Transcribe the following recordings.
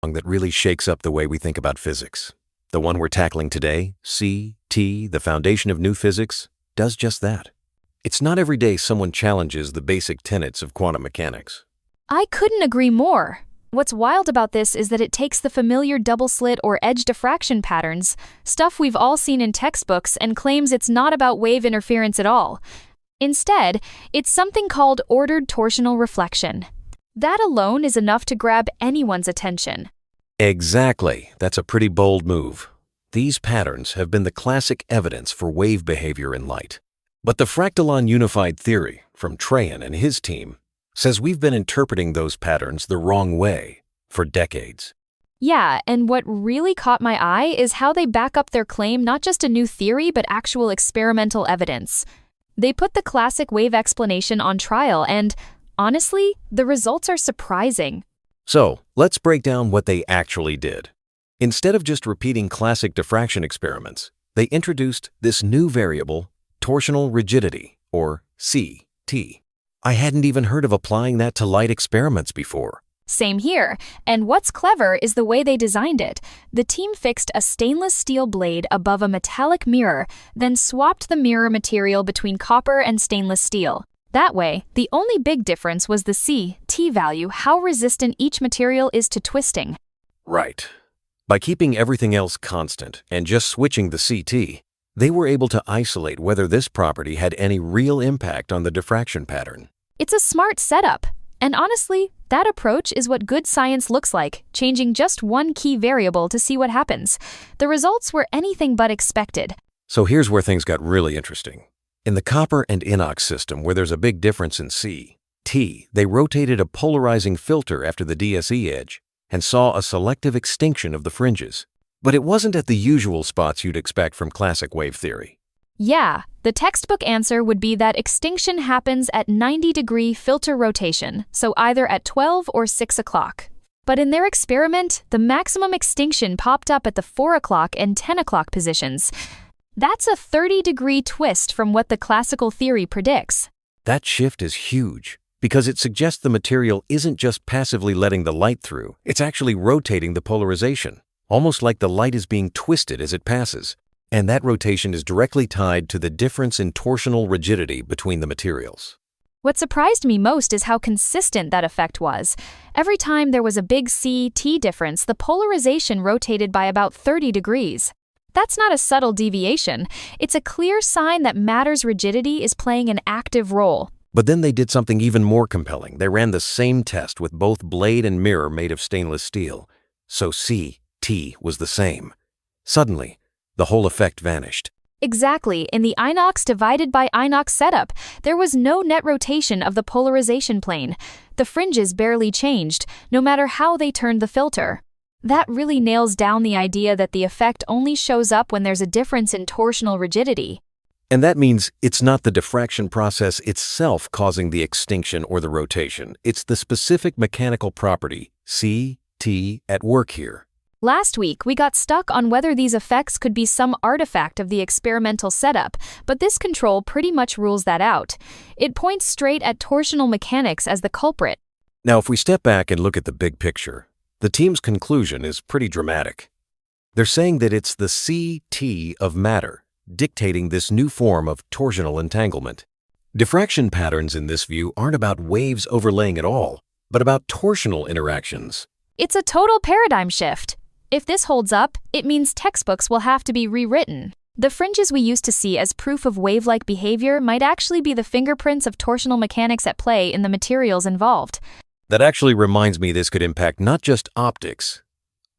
that really shakes up the way we think about physics. The one we're tackling today, CT, the foundation of new physics, does just that. It's not every day someone challenges the basic tenets of quantum mechanics. I couldn't agree more. What's wild about this is that it takes the familiar double slit or edge diffraction patterns, stuff we've all seen in textbooks, and claims it's not about wave interference at all. Instead, it's something called ordered torsional reflection. That alone is enough to grab anyone's attention. Exactly. That's a pretty bold move. These patterns have been the classic evidence for wave behavior in light. But the fractal unified theory from Trajan and his team says we've been interpreting those patterns the wrong way for decades. Yeah, and what really caught my eye is how they back up their claim not just a new theory but actual experimental evidence. They put the classic wave explanation on trial and, honestly, the results are surprising. So, let's break down what they actually did. Instead of just repeating classic diffraction experiments, they introduced this new variable, torsional rigidity, or CT. I hadn't even heard of applying that to light experiments before. Same here, and what's clever is the way they designed it. The team fixed a stainless steel blade above a metallic mirror, then swapped the mirror material between copper and stainless steel. That way, the only big difference was the CT value, how resistant each material is to twisting. Right. By keeping everything else constant and just switching the CT, they were able to isolate whether this property had any real impact on the diffraction pattern. It's a smart setup. And honestly, that approach is what good science looks like, changing just one key variable to see what happens. The results were anything but expected. So here's where things got really interesting. In the copper and inox system, where there's a big difference in CT, they rotated a polarizing filter after the DSE edge and saw a selective extinction of the fringes. But it wasn't at the usual spots you'd expect from classic wave theory. Yeah, the textbook answer would be that extinction happens at 90-degree filter rotation, so either at 12 or 6 o'clock. But in their experiment, the maximum extinction popped up at the 4 o'clock and 10 o'clock positions. That's a 30-degree twist from what the classical theory predicts. That shift is huge, because it suggests the material isn't just passively letting the light through, it's actually rotating the polarization, almost like the light is being twisted as it passes. And that rotation is directly tied to the difference in torsional rigidity between the materials. What surprised me most is how consistent that effect was. Every time there was a big CT difference, the polarization rotated by about 30 degrees. That's not a subtle deviation. It's a clear sign that matter's rigidity is playing an active role. But then they did something even more compelling. They ran the same test with both blade and mirror made of stainless steel. So CT was the same. Suddenly, the whole effect vanished. Exactly. In the inox divided by inox setup, there was no net rotation of the polarization plane. The fringes barely changed, no matter how they turned the filter. That really nails down the idea that the effect only shows up when there's a difference in torsional rigidity. And that means it's not the diffraction process itself causing the extinction or the rotation. It's the specific mechanical property, CT, at work here. Last week, we got stuck on whether these effects could be some artifact of the experimental setup, but this control pretty much rules that out. It points straight at torsional mechanics as the culprit. Now, if we step back and look at the big picture, the team's conclusion is pretty dramatic. They're saying that it's the CT of matter dictating this new form of torsional entanglement. Diffraction patterns in this view aren't about waves overlaying at all, but about torsional interactions. It's a total paradigm shift. If this holds up, it means textbooks will have to be rewritten. The fringes we used to see as proof of wave-like behavior might actually be the fingerprints of torsional mechanics at play in the materials involved. That actually reminds me this could impact not just optics,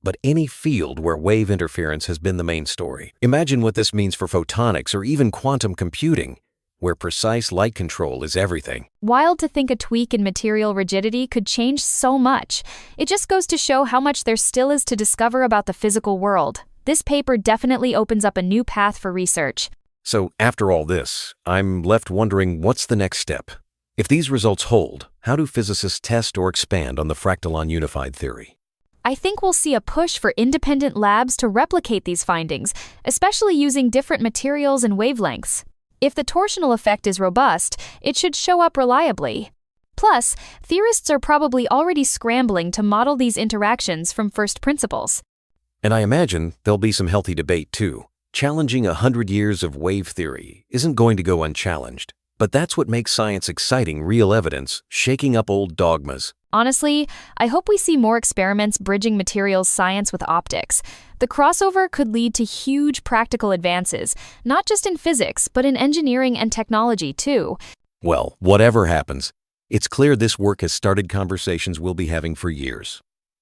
but any field where wave interference has been the main story. Imagine what this means for photonics or even quantum computing, where precise light control is everything. Wild to think a tweak in material rigidity could change so much. It just goes to show how much there still is to discover about the physical world. This paper definitely opens up a new path for research. So after all this, I'm left wondering what's the next step? If these results hold, how do physicists test or expand on the fractal unified theory? I think we'll see a push for independent labs to replicate these findings, especially using different materials and wavelengths. If the torsional effect is robust, it should show up reliably. Plus, theorists are probably already scrambling to model these interactions from first principles. And I imagine there'll be some healthy debate too. Challenging 100 years of wave theory isn't going to go unchallenged. But that's what makes science exciting: real evidence, shaking up old dogmas. Honestly, I hope we see more experiments bridging materials science with optics. The crossover could lead to huge practical advances, not just in physics, but in engineering and technology too. Well, whatever happens, it's clear this work has started conversations we'll be having for years.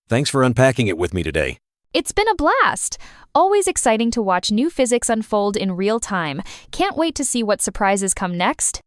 Thanks for unpacking it with me today. It's been a blast! Always exciting to watch new physics unfold in real time. Can't wait to see what surprises come next.